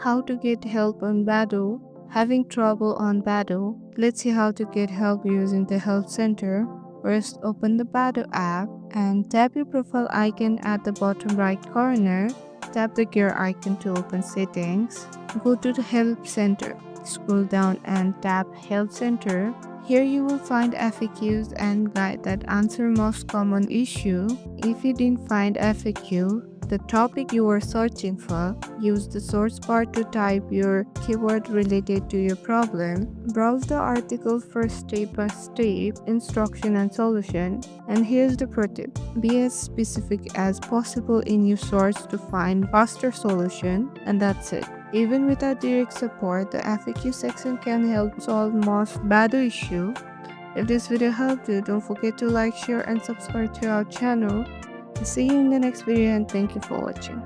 How to get help on Badoo. Having trouble on Badoo? Let's see how to get help using the help center. First, open the Badoo app and tap your profile icon at the bottom right corner. Tap the gear icon to open settings. Go to the help center. Scroll down and tap help center. Here you will find FAQs and guide that answer most common issue. If you didn't find FAQ, the topic you are searching for, use the search bar to type your keyword related to your problem. Browse the article for step-by-step instruction and solution. And here's the pro tip. Be as specific as possible in your search to find faster solution, and that's it. Even without direct support, the FAQ section can help solve most Badoo issue. If this video helped you, don't forget to like, share, and subscribe to our channel. See you in the next video, and thank you for watching.